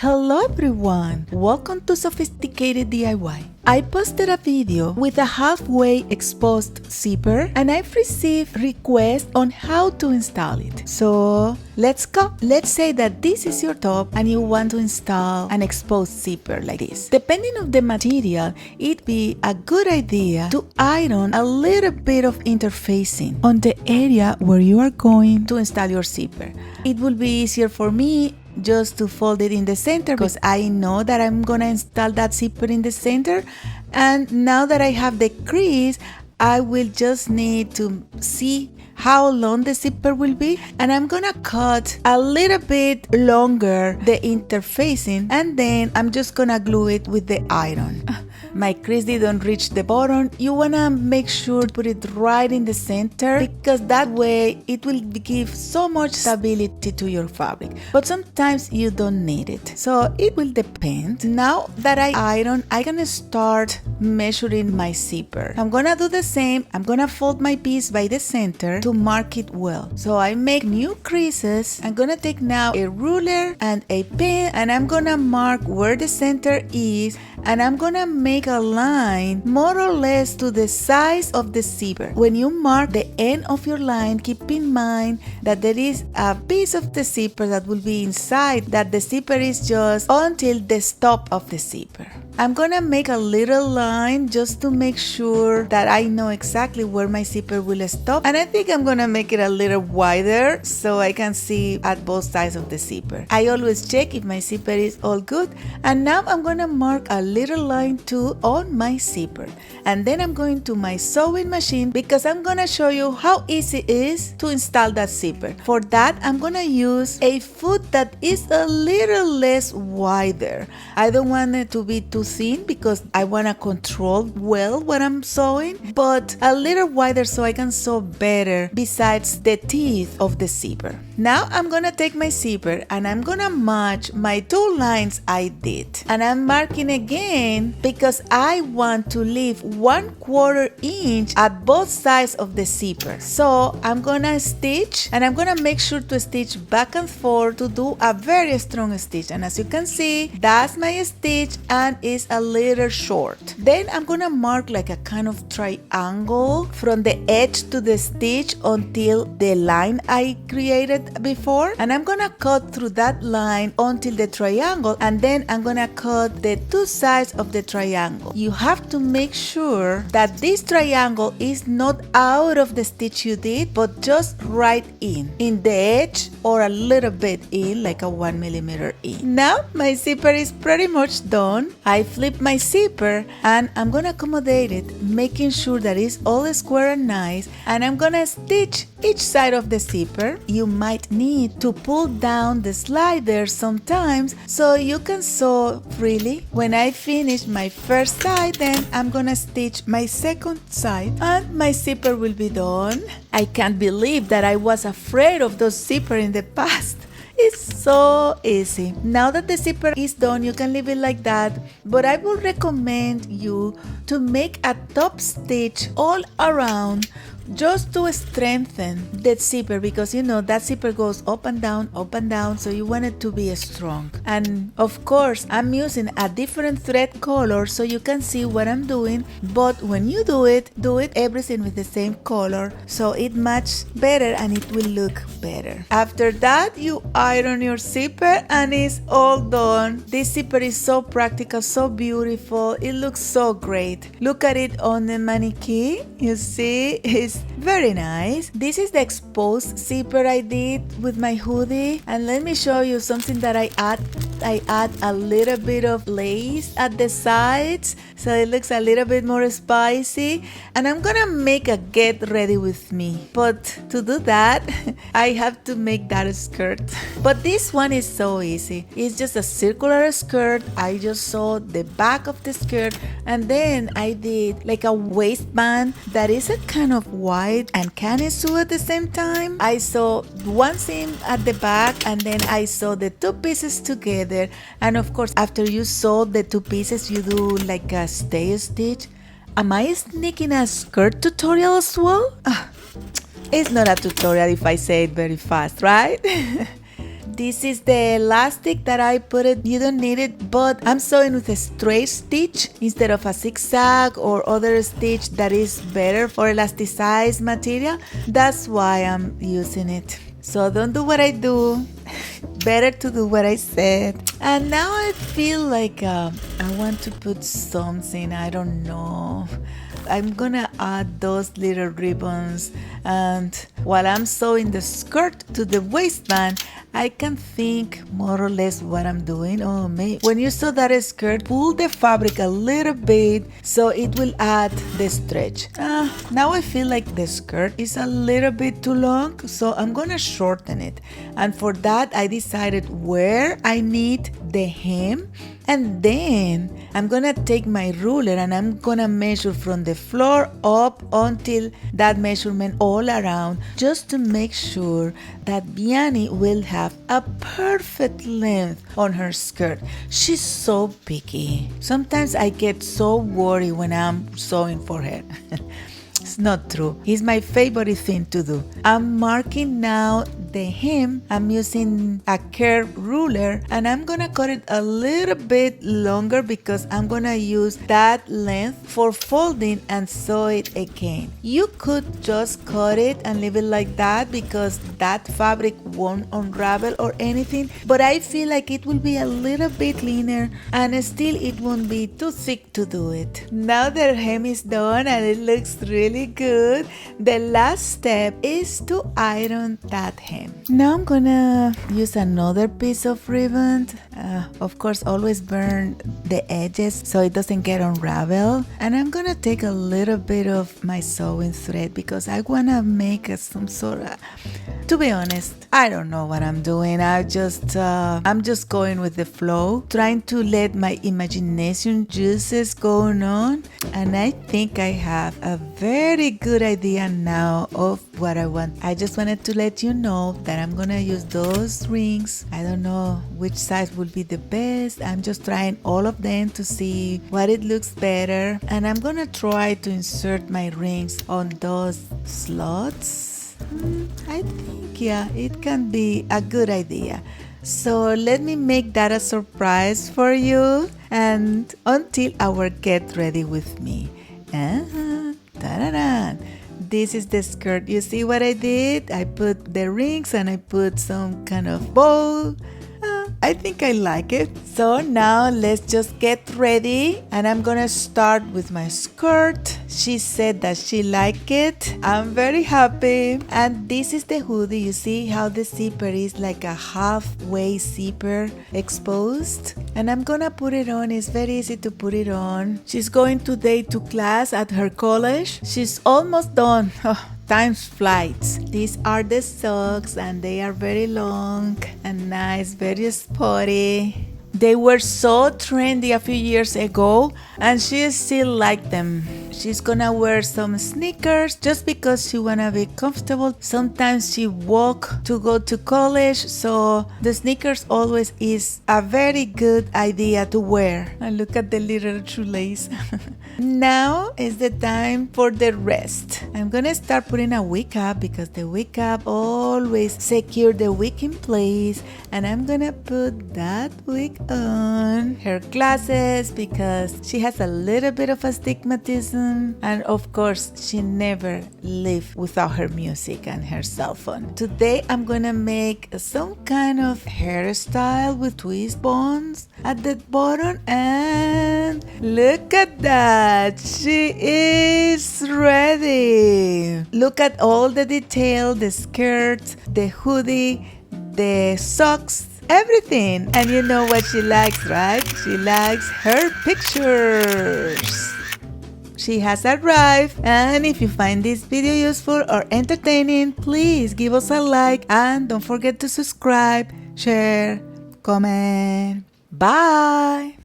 Hello everyone! Welcome to Sophisticated DIY. I posted a video with a halfway exposed zipper and I've received requests on how to install it. So let's go. Let's say that this is your top and you want to install an exposed zipper like this. Depending on the material, it'd be a good idea to iron a little bit of interfacing on the area where you are going to install your zipper. It will be easier for me just to fold it in the center because I know that I'm gonna install that zipper in the center, and now that I have the crease, I will just need to see how long the zipper will be, and I'm gonna cut a little bit longer the interfacing, and then I'm just gonna glue it with the iron. My crease didn't reach the bottom. You wanna make sure to put it right in the center because that way it will give so much stability to your fabric. But sometimes you don't need it. So it will depend. Now that I iron, I'm gonna start measuring my zipper. I'm gonna do the same. I'm gonna fold my piece by the center to mark it well. So I make new creases. I'm gonna take now a ruler and a pen and I'm gonna mark where the center is, and I'm gonna make a line more or less to the size of the zipper. When you mark the end of your line, keep in mind that there is a piece of the zipper that will be inside, that the zipper is just until the stop of the zipper. I'm gonna make a little line just to make sure that I know exactly where my zipper will stop, and I think I'm gonna make it a little wider so I can see at both sides of the zipper. I always check if my zipper is all good, and now I'm gonna mark a little line too on my zipper, and then I'm going to my sewing machine because I'm gonna show you how easy it is to install that zipper. For that, I'm gonna use a foot that is a little less wider. I don't want it to be too thin because I want to control well what I'm sewing, but a little wider so I can sew better besides the teeth of the zipper. Now I'm gonna take my zipper and I'm gonna match my two lines I did, and I'm marking again because I want to leave 1/4 inch at both sides of the zipper. So I'm gonna stitch, and I'm gonna make sure to stitch back and forth to do a very strong stitch, and as you can see, that's my stitch and it's a little short. Then I'm gonna mark like a kind of triangle from the edge to the stitch until the line I created before, and I'm gonna cut through that line until the triangle, and then I'm gonna cut the two sides of the triangle. You have to make sure that this triangle is not out of the stitch you did, but just right in the edge or a little bit in, like a 1 millimeter in. Now my zipper is pretty much done. I flip my zipper and I'm gonna accommodate it, making sure that it's all square and nice, and I'm gonna stitch each side of the zipper. You might need to pull down the slider sometimes so you can sew freely. When I finish my first side, then I'm gonna stitch my second side and my zipper will be done. I can't believe that I was afraid of those zippers in the past. It's so easy. Now that the zipper is done, you can leave it like that, but I would recommend you to make a top stitch all around just to strengthen the zipper, because you know that zipper goes up and down, so you want it to be strong. And of course, I'm using a different thread color so you can see what I'm doing, but when you do it everything with the same color so it matches better and it will look better. After that, you iron your zipper and it's all done. This zipper is so practical, so beautiful, it looks so great. Look at it on the mannequin, you see, it's very nice. This is the exposed zipper I did with my hoodie, and let me show you something that I add a little bit of lace at the sides so it looks a little bit more spicy, and I'm gonna make a get ready with me, but to do that I have to make that skirt. But this one is so easy. It's just a circular skirt. I just sewed the back of the skirt, and then I did like a waistband that is a kind of wide and kind of sew at the same time. I sewed one seam at the back and then I sewed the two pieces together, and of course after you sew the two pieces you do like a stay stitch. Am I sneaking a skirt tutorial as well? It's not a tutorial if I say it very fast, right? This is the elastic that I put it. You don't need it, but I'm sewing with a straight stitch instead of a zigzag or other stitch that is better for elasticized material. That's why I'm using it. So don't do what I do. Better to do what I said. And now I feel like I want to put something, I don't know. I'm gonna add those little ribbons, and while I'm sewing the skirt to the waistband, I can think more or less what I'm doing. Oh man, when you sew that skirt, pull the fabric a little bit so it will add the stretch. Now I feel like the skirt is a little bit too long, so I'm gonna shorten it. And for that, I decided where I need the hem, and then I'm gonna take my ruler and I'm gonna measure from the floor up until that measurement all around, just to make sure that Vianney will have a perfect length on her skirt. She's so picky. Sometimes I get so worried when I'm sewing for her. It's not true. It's my favorite thing to do. I'm marking now the hem. I'm using a curved ruler and I'm gonna cut it a little bit longer because I'm gonna use that length for folding and sew it again. You could just cut it and leave it like that because that fabric won't unravel or anything, but I feel like it will be a little bit thinner and still it won't be too thick to do it. Now the hem is done and it looks really good. The last step is to iron that hem. Now I'm gonna use another piece of ribbon. Of course, always burn the edges so it doesn't get unraveled. And I'm gonna take a little bit of my sewing thread because I wanna make some sort of, to be honest, I don't know what I'm doing. I'm just going with the flow, trying to let my imagination juices go on. And I think I have a very good idea now of what I want. I just wanted to let you know that I'm gonna use those rings. I don't know which size will be the best. I'm just trying all of them to see what it looks better. And I'm gonna try to insert my rings on those slots. I think, yeah, it can be a good idea. So let me make that a surprise for you, and until our get ready with me. Ta-da-da. This is the skirt. You see what I did? I put the rings and I put some kind of bow. I think I like it. So now let's just get ready, and I'm gonna start with my skirt. She said that she liked it. I'm very happy. And this is the hoodie. You see how the zipper is like a halfway zipper exposed, and I'm gonna put it on. It's very easy to put it on. She's going today to class at her college. She's almost done. Time flies. These are the socks and they are very long and nice, very sporty. They were so trendy a few years ago and she still likes them. She's gonna wear some sneakers just because she wanna be comfortable. Sometimes she walk to go to college, so the sneakers always is a very good idea to wear. And look at the little shoelace. Now is the time for the rest. I'm gonna start putting a wig cap because the wig cap always secure the wig in place, and I'm gonna put that wig on. Her glasses because she has a little bit of astigmatism, and of course she never live without her music and her cell phone. Today I'm gonna make some kind of hairstyle with twist bones at the bottom, and look at that, she is ready. Look at all the detail, the skirt, the hoodie, the socks, everything. And you know what she likes, right? She likes her pictures. She has arrived, and if you find this video useful or entertaining, please give us a like and don't forget to subscribe, share, comment. Bye!